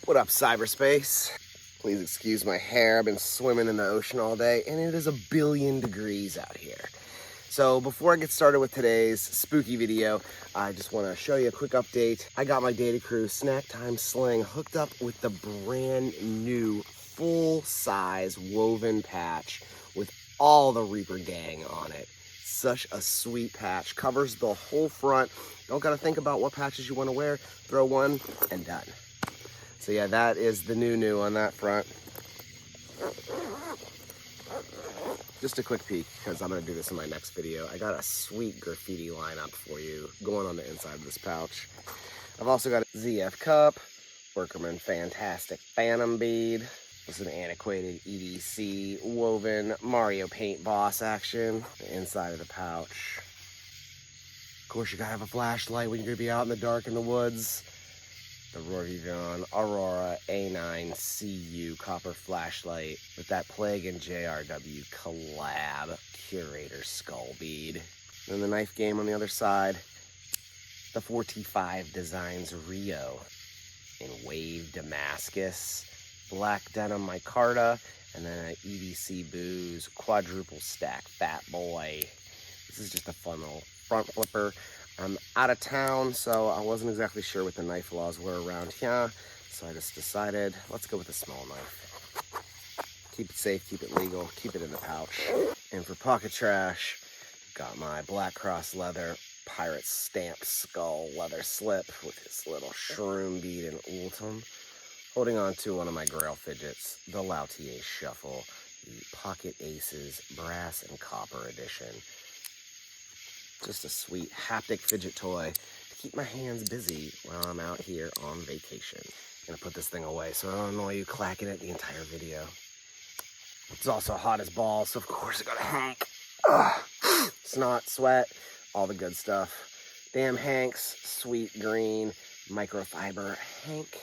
What up, cyberspace? Please excuse my hair. I've been swimming in the ocean all day, and it is 1,000,000,000 degrees out here. So before I get started with today's spooky video, I just want to show you a quick update. I got my Data Crew Snack Time Sling hooked up with the brand new full-size woven patch with all the Reaper gang on it. Such a sweet patch. Covers the whole front. Don't got to think about what patches you want to wear. Throw one and done. So yeah, that is the new on that front. Just a quick peek, because I'm going to do this in my next video. I got a sweet graffiti lineup for you going on the inside of this pouch. I've also got a ZF cup, Workerman Fantastic Phantom bead. This is an antiquated EDC woven Mario Paint Boss action. The inside of the pouch. Of course, you gotta have a flashlight when you're gonna be out in the dark in the woods. The Rorivon Aurora A9 CU copper flashlight with that Plague and JRW collab Curator skull bead. Then the knife game on the other side. The 4T5 Designs Rio in Wave Damascus. Black denim micarta, and then an EDC Booze quadruple stack Fat Boy. This is just a fun little front flipper. I'm out of town, so I wasn't exactly sure what the knife laws were around here, so I just decided, let's go with a small knife. Keep it safe, keep it legal, keep it in the pouch. And for pocket trash, got my Black Cross leather pirate stamped skull leather slip with his little shroom bead and ultim. Holding on to one of my Grail fidgets, the Lautier Shuffle, the Pocket Aces Brass and Copper Edition. Just a sweet haptic fidget toy to keep my hands busy while I'm out here on vacation. I'm gonna put this thing away so I don't annoy you clacking it the entire video. It's also hot as balls, so of course I got a Hank. Snot, sweat, all the good stuff. Damn Hanks, sweet green, microfiber Hank.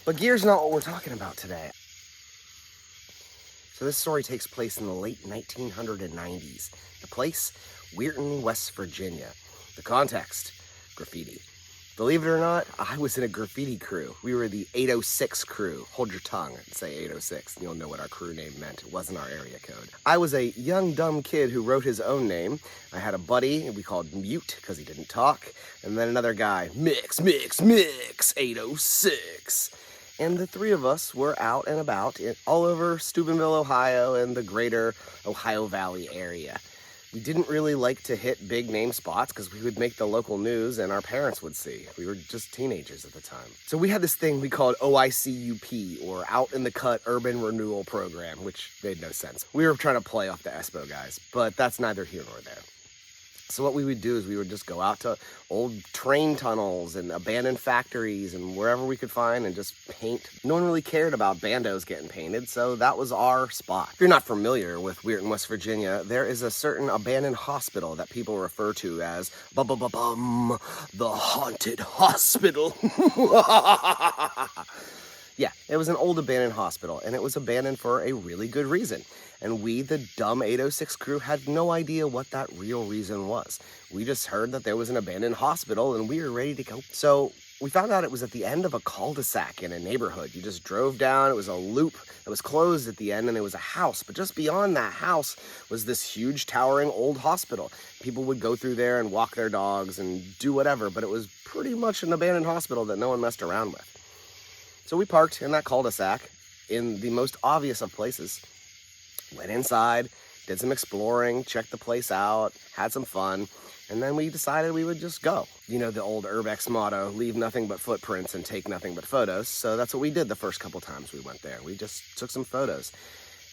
But gear's not what we're talking about today. So this story takes place in the late 1990s. The place, Weirton, West Virginia. The context, graffiti. Believe it or not, I was in a graffiti crew. We were the 806 crew. Hold your tongue and say 806, and you'll know what our crew name meant. It wasn't our area code. I was a young, dumb kid who wrote his own name. I had a buddy we called Mute, because he didn't talk. And then another guy, Mix, 806. And the three of us were out and about all over Steubenville, Ohio, and the greater Ohio Valley area. We didn't really like to hit big name spots because we would make the local news and our parents would see. We were just teenagers at the time. So we had this thing we called OICUP, or Out in the Cut Urban Renewal Program, which made no sense. We were trying to play off the ESPO guys, but that's neither here nor there. So what we would do is we would just go out to old train tunnels and abandoned factories and wherever we could find and just paint. No one really cared about bandos getting painted, so that was our spot. If you're not familiar with Weirton, West Virginia, there is a certain abandoned hospital that people refer to as the Haunted Hospital. Yeah, it was an old abandoned hospital, and it was abandoned for a really good reason. And we, the dumb 806 crew, had no idea what that real reason was. We just heard that there was an abandoned hospital, and we were ready to go. So we found out it was at the end of a cul-de-sac in a neighborhood. You just drove down, it was a loop that was closed at the end, and it was a house. But just beyond that house was this huge, towering old hospital. People would go through there and walk their dogs and do whatever, but it was pretty much an abandoned hospital that no one messed around with. So we parked in that cul-de-sac in the most obvious of places, went inside, did some exploring, checked the place out, had some fun, and then we decided we would just go. You know the old Urbex motto, leave nothing but footprints and take nothing but photos. So that's what we did the first couple times we went there. We just took some photos.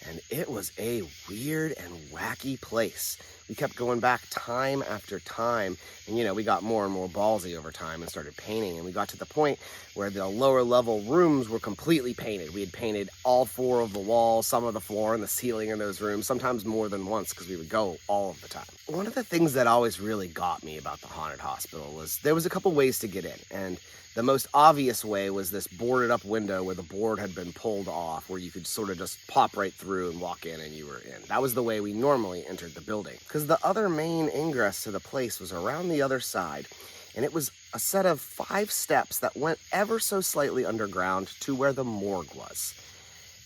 And it was a weird and wacky place. We kept going back time after time, and we got more and more ballsy over time and started painting, and we got to the point where the lower level rooms were completely painted. We had painted all 4 of the walls, some of the floor and the ceiling in those rooms, sometimes more than once because we would go all of the time. One of the things that always really got me about the haunted hospital was there was a couple ways to get in, and the most obvious way was this boarded up window where the board had been pulled off, where you could sort of just pop right through and walk in and you were in. That was the way we normally entered the building. Because the other main ingress to the place was around the other side And it was a set of 5 steps that went ever so slightly underground to where the morgue was.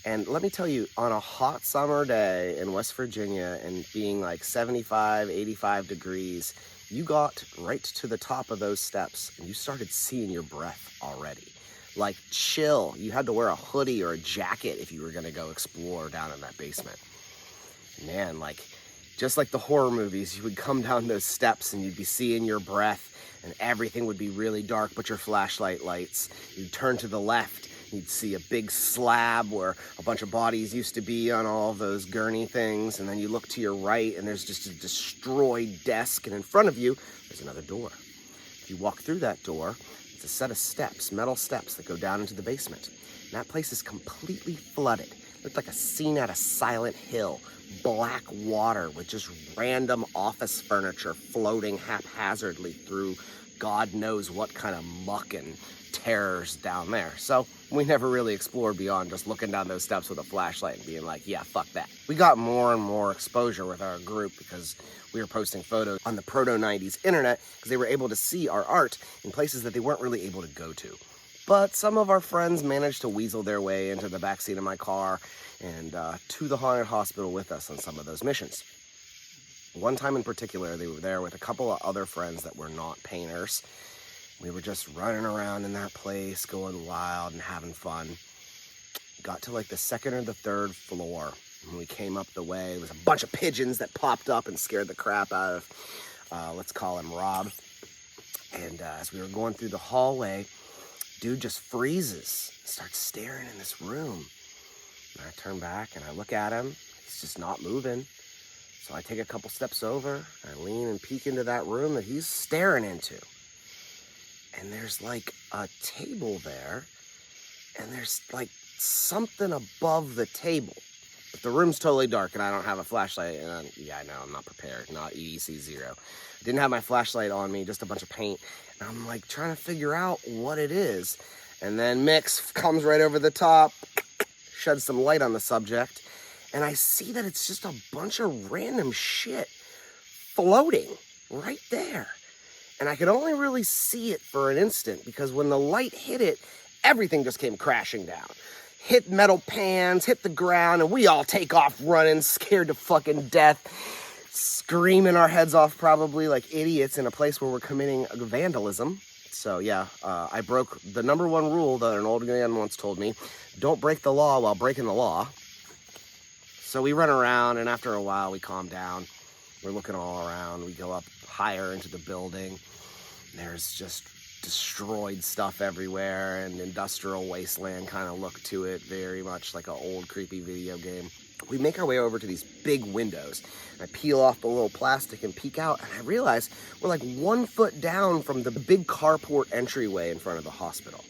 And let me tell you, on a hot summer day in West Virginia and being like 75, 85 degrees, you got right to the top of those steps and you started seeing your breath already. Like chill. You had to wear a hoodie or a jacket if you were going to go explore down in that basement. Man, like, just like the horror movies, you would come down those steps and you'd be seeing your breath and everything would be really dark but your flashlight lights. You'd turn to the left, you'd see a big slab where a bunch of bodies used to be on all of those gurney things, and then you look to your right and there's just a destroyed desk, and in front of you, there's another door. If you walk through that door, it's a set of steps, metal steps that go down into the basement. And that place is completely flooded. It looked like a scene at a Silent Hill. Black water with just random office furniture floating haphazardly through God knows what kind of muck and terrors down there. So we never really explored beyond just looking down those steps with a flashlight and being like, yeah, fuck that. We got more and more exposure with our group because we were posting photos on the proto-90s internet because they were able to see our art in places that they weren't really able to go to. But some of our friends managed to weasel their way into the backseat of my car and to the haunted hospital with us on some of those missions. One time in particular, they were there with a couple of other friends that were not painters. We were just running around in that place, going wild and having fun. Got to like the 2nd or the 3rd floor. When we came up the way, there was a bunch of pigeons that popped up and scared the crap out of, let's call him Rob. And as we were going through the hallway, dude just freezes, starts staring in this room. And I turn back and I look at him. He's just not moving. So I take a couple steps over, I lean and peek into that room that he's staring into. And there's like a table there, and there's like something above the table. But the room's totally dark and I don't have a flashlight, and yeah, I know, I'm not prepared, not EEC Xero. I didn't have my flashlight on me, just a bunch of paint. And I'm like trying to figure out what it is. And then Mix comes right over the top, sheds some light on the subject, and I see that it's just a bunch of random shit floating right there. And I could only really see it for an instant because when the light hit it, everything just came crashing down. Hit metal pans, hit the ground, and we all take off running, scared to fucking death, screaming our heads off probably like idiots in a place where we're committing vandalism. So yeah, I broke the number 1 rule that an old man once told me: don't break the law while breaking the law. So we run around, and after a while we calm down. We're looking all around. We go up higher into the building. There's just destroyed stuff everywhere, and industrial wasteland kind of look to it, very much like an old creepy video game. We make our way over to these big windows. I peel off the little plastic and peek out, and I realize we're like 1 foot down from the big carport entryway in front of the hospital.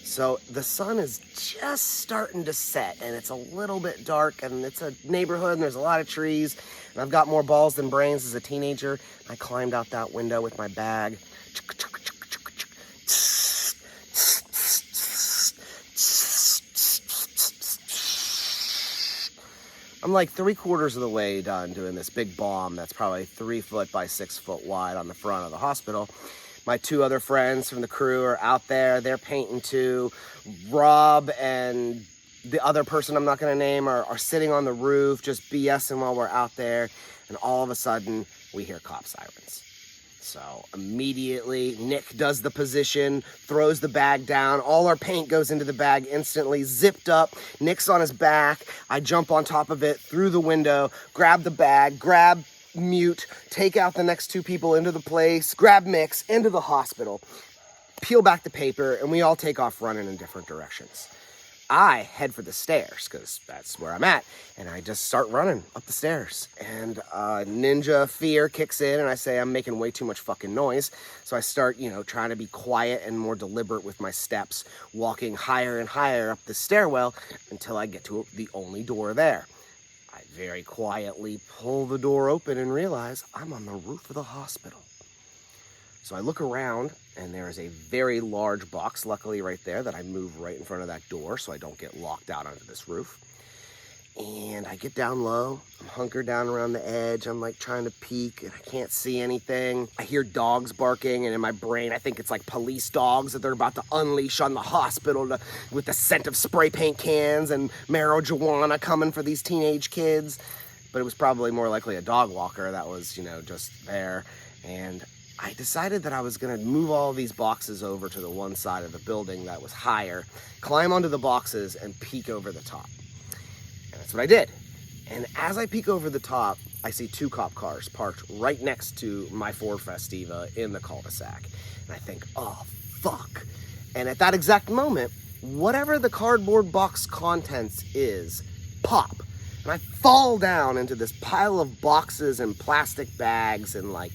So the sun is just starting to set, and it's a little bit dark, and it's a neighborhood, and there's a lot of trees, and I've got more balls than brains as a teenager. I climbed out that window with my bag. I'm like 3/4 of the way done doing this big bomb that's probably 3 foot by 6 foot wide on the front of the hospital. My 2 other friends from the crew are out there. They're painting too. Rob and the other person I'm not going to name are sitting on the roof just BSing while we're out there. And all of a sudden, we hear cop sirens. So immediately, Nick does the position, throws the bag down. All our paint goes into the bag instantly, zipped up. Nick's on his back. I jump on top of it, through the window, grab the bag, grab Mute, take out the next 2 people into the place, grab Mix, into the hospital, peel back the paper, and we all take off running in different directions. I head for the stairs, because that's where I'm at, and I just start running up the stairs. And ninja fear kicks in, and I say I'm making way too much fucking noise. So I start, trying to be quiet and more deliberate with my steps, walking higher and higher up the stairwell until I get to the only door there. I very quietly pull the door open and realize I'm on the roof of the hospital. So I look around, and there is a very large box, luckily right there, that I move right in front of that door so I don't get locked out onto this roof. And I get down low, I'm hunkered down around the edge, I'm like trying to peek and I can't see anything. I hear dogs barking and in my brain I think it's like police dogs that they're about to unleash on the hospital with the scent of spray paint cans and marijuana coming for these teenage kids. But it was probably more likely a dog walker that was, just there. And I decided that I was gonna move all these boxes over to the one side of the building that was higher, climb onto the boxes and peek over the top. And that's what I did. And as I peek over the top, I see 2 cop cars parked right next to my Ford Festiva in the cul-de-sac. And I think, oh, fuck. And at that exact moment, whatever the cardboard box contents is, pop. And I fall down into this pile of boxes and plastic bags and like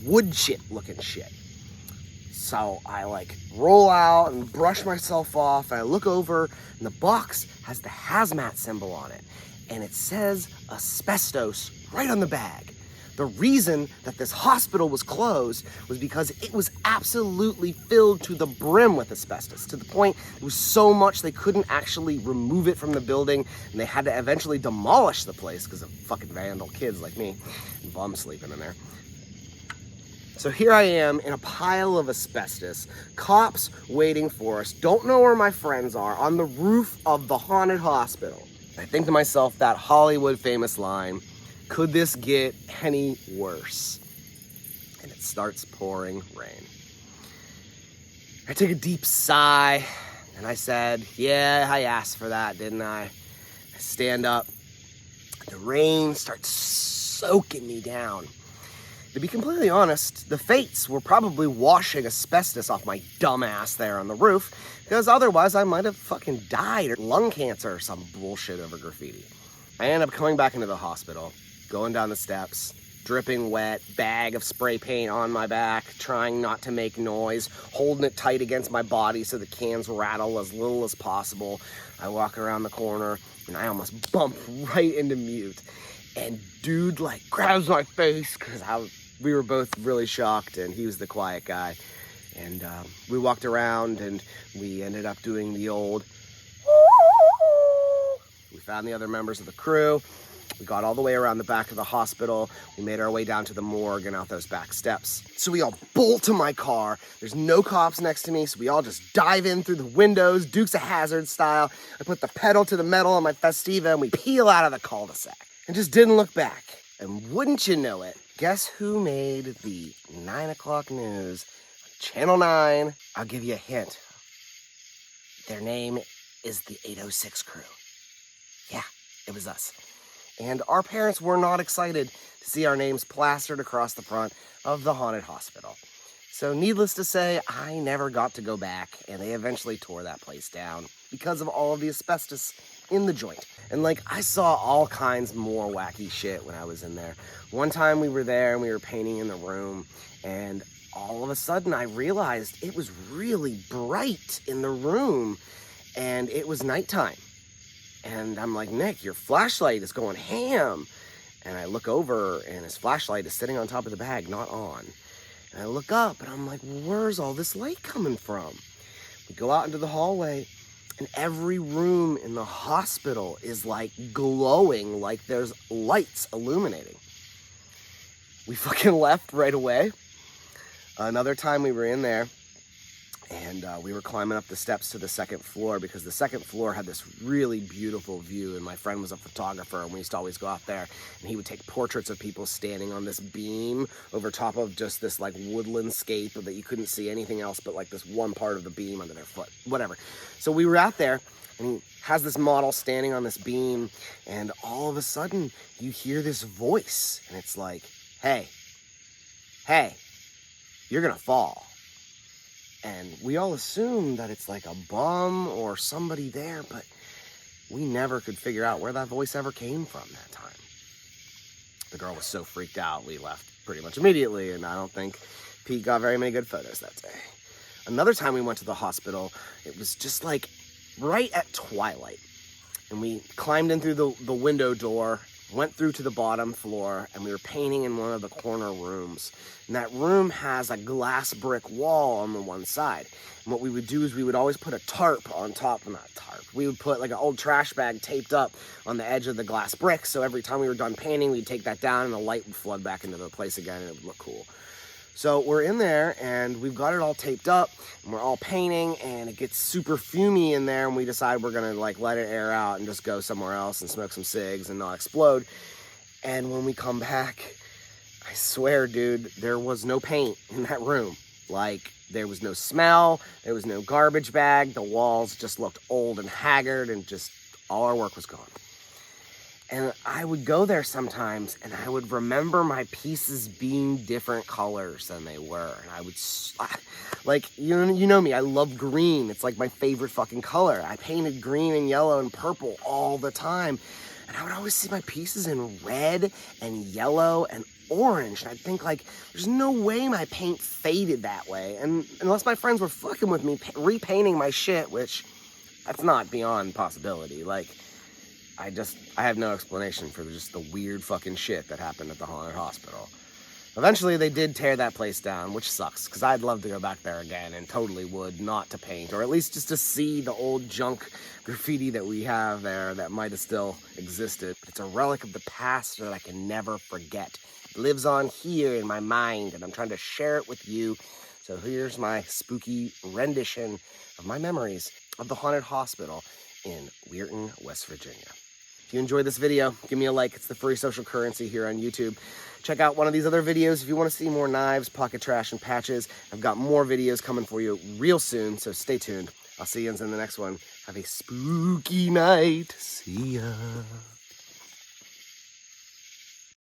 wood chip looking shit. So I like roll out and brush myself off, and I look over and the box has the hazmat symbol on it and it says asbestos right on the bag. The reason that this hospital was closed was because it was absolutely filled to the brim with asbestos, to the point it was so much they couldn't actually remove it from the building, and they had to eventually demolish the place because of fucking vandal kids like me and bum sleeping in there. So here I am in a pile of asbestos, cops waiting for us, don't know where my friends are, on the roof of the haunted hospital. I think to myself that Hollywood famous line, could this get any worse? And it starts pouring rain. I take a deep sigh and I said, yeah, I asked for that, didn't I? I stand up, the rain starts soaking me down. To be completely honest, the fates were probably washing asbestos off my dumb ass there on the roof, because otherwise I might have fucking died of lung cancer or some bullshit over graffiti. I end up coming back into the hospital, going down the steps, dripping wet, bag of spray paint on my back, trying not to make noise, holding it tight against my body so the cans rattle as little as possible. I walk around the corner and I almost bump right into Mute. And dude like grabs my face because we were both really shocked and he was the quiet guy. And we walked around and we ended up doing the old, we found the other members of the crew. We got all the way around the back of the hospital. We made our way down to the morgue and out those back steps. So we all bolt to my car. There's no cops next to me, so we all just dive in through the windows, Dukes of Hazzard style. I put the pedal to the metal on my Festiva and we peel out of the cul-de-sac. And just didn't look back. And wouldn't you know it, guess who made the 9 o'clock news on Channel 9? I'll give you a hint. Their name is the 806 crew. Yeah, it was us. And our parents were not excited to see our names plastered across the front of the haunted hospital. So needless to say, I never got to go back, and they eventually tore that place down because of all of the asbestos in the joint. And like, I saw all kinds more wacky shit when I was in there. One time we were there and we were painting in the room, and all of a sudden I realized it was really bright in the room, and it was nighttime. And I'm like, Nick, your flashlight is going ham. And I look over and his flashlight is sitting on top of the bag, not on. And I look up and I'm like, where's all this light coming from? We go out into the hallway and every room in the hospital is like glowing, like there's lights illuminating. We fucking left right away. Another time we were in there and we were climbing up the steps to the second floor because the second floor had this really beautiful view, and my friend was a photographer and we used to always go out there and he would take portraits of people standing on this beam over top of just this like woodland scape that you couldn't see anything else but like this one part of the beam under their foot, whatever. So we were out there and he has this model standing on this beam, and all of a sudden you hear this voice and it's like, hey, you're gonna fall. And we all assume that it's like a bum or somebody there, but we never could figure out where that voice ever came from that time. The girl was so freaked out, we left pretty much immediately, and I don't think Pete got very many good photos that day. Another time we went to the hospital, it was just like right at twilight. And we climbed in through the window door went through to the bottom floor, and we were painting in one of the corner rooms. And that room has a glass brick wall on the one side. And what we would do is we would always put a tarp on top, well, not tarp, we would put like an old trash bag taped up on the edge of the glass brick, so every time we were done painting, we'd take that down and the light would flood back into the place again and it would look cool. So we're in there and we've got it all taped up and we're all painting, and it gets super fumey in there, and we decide we're gonna like let it air out and just go somewhere else and smoke some cigs and not explode. And when we come back, I swear, dude, there was no paint in that room. Like, there was no smell, there was no garbage bag, the walls just looked old and haggard, and just all our work was gone. And I would go there sometimes and I would remember my pieces being different colors than they were. And I would, like, you know me, I love green. It's like my favorite fucking color. I painted green and yellow and purple all the time. And I would always see my pieces in red and yellow and orange. And I'd think, like, there's no way my paint faded that way. And unless my friends were fucking with me, repainting my shit, which that's not beyond possibility. Like, I have no explanation for just the weird fucking shit that happened at the haunted hospital. Eventually, they did tear that place down, which sucks, because I'd love to go back there again and totally would, not to paint, or at least just to see the old junk graffiti that we have there that might have still existed. But it's a relic of the past that I can never forget. It lives on here in my mind, and I'm trying to share it with you. So here's my spooky rendition of my memories of the haunted hospital in Weirton, West Virginia. If you enjoyed this video, give me a like. It's the free social currency here on YouTube. Check out one of these other videos if you want to see more knives, pocket trash, and patches. I've got more videos coming for you real soon, so stay tuned. I'll see you in the next one. Have a spooky night. See ya.